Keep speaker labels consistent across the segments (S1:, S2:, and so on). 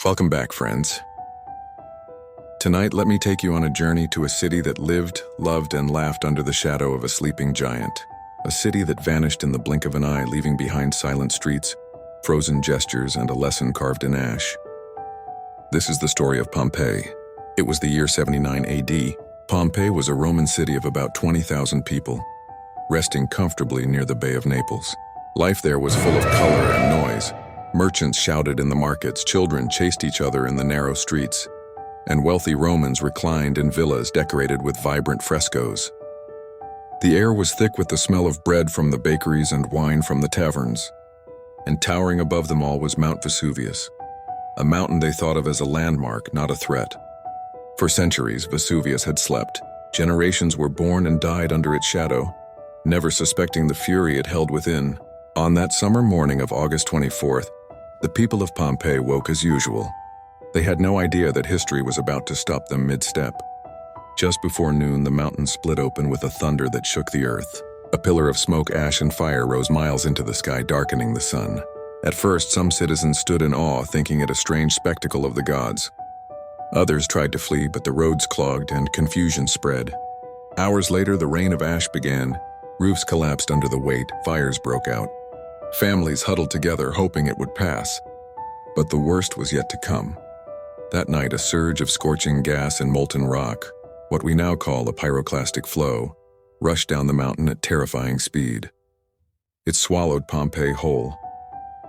S1: Welcome back, friends. Tonight, let me take you on a journey to a city that lived, loved, and laughed under the shadow of a sleeping giant. A city that vanished in the blink of an eye, leaving behind silent streets, frozen gestures, and a lesson carved in ash. This is the story of Pompeii. It was the year 79 AD. Pompeii was a Roman city of about 20,000 people, resting comfortably near the Bay of Naples. Life there was full of color and noise. Merchants shouted in the markets, children chased each other in the narrow streets, and wealthy Romans reclined in villas decorated with vibrant frescoes. The air was thick with the smell of bread from the bakeries and wine from the taverns, and towering above them all was Mount Vesuvius, a mountain they thought of as a landmark, not a threat. For centuries, Vesuvius had slept. Generations were born and died under its shadow, never suspecting the fury it held within. On that summer morning of August 24th, the people of Pompeii woke as usual. They had no idea that history was about to stop them mid-step. Just before noon, the mountain split open with a thunder that shook the earth. A pillar of smoke, ash, and fire rose miles into the sky, darkening the sun. At first, some citizens stood in awe, thinking it a strange spectacle of the gods. Others tried to flee, but the roads clogged and confusion spread. Hours later, the rain of ash began. Roofs collapsed under the weight, fires broke out. Families huddled together, hoping it would pass. But the worst was yet to come. That night, a surge of scorching gas and molten rock, what we now call a pyroclastic flow, rushed down the mountain at terrifying speed. It swallowed Pompeii whole.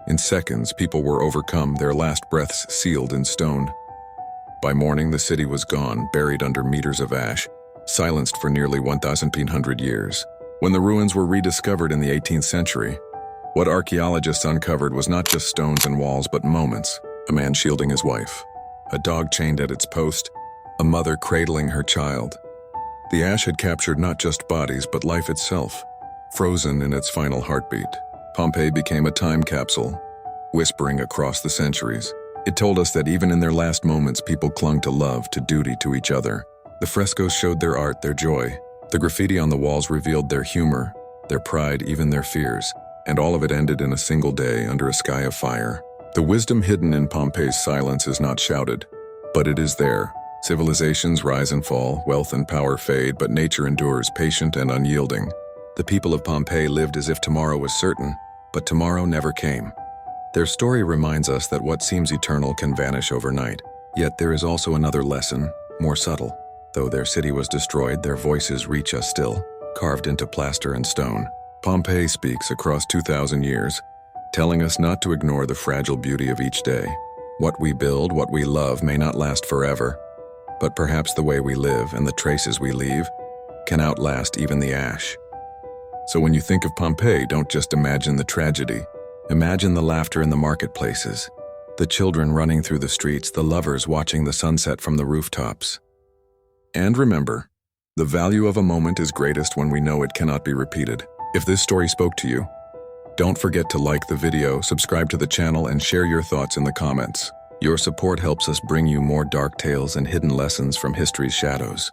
S1: In seconds, people were overcome, their last breaths sealed in stone. By morning, the city was gone, buried under meters of ash, silenced for nearly 1,500 years. When the ruins were rediscovered in the 18th century, what archaeologists uncovered was not just stones and walls, but moments. A man shielding his wife, a dog chained at its post, a mother cradling her child. The ash had captured not just bodies, but life itself, frozen in its final heartbeat. Pompeii became a time capsule, whispering across the centuries. It told us that even in their last moments, people clung to love, to duty, to each other. The frescoes showed their art, their joy. The graffiti on the walls revealed their humor, their pride, even their fears. And all of it ended in a single day under a sky of fire. The wisdom hidden in Pompeii's silence is not shouted, but it is there. Civilizations rise and fall, wealth and power fade, but nature endures, patient and unyielding. The people of Pompeii lived as if tomorrow was certain, but tomorrow never came. Their story reminds us that what seems eternal can vanish overnight. Yet there is also another lesson, more subtle. Though their city was destroyed, their voices reach us still, carved into plaster and stone. Pompeii speaks across 2,000 years, telling us not to ignore the fragile beauty of each day. What we build, what we love, may not last forever, but perhaps the way we live and the traces we leave can outlast even the ash. So when you think of Pompeii, don't just imagine the tragedy. Imagine the laughter in the marketplaces, the children running through the streets, the lovers watching the sunset from the rooftops. And remember, the value of a moment is greatest when we know it cannot be repeated. If this story spoke to you, don't forget to like the video, subscribe to the channel, and share your thoughts in the comments. Your support helps us bring you more dark tales and hidden lessons from history's shadows.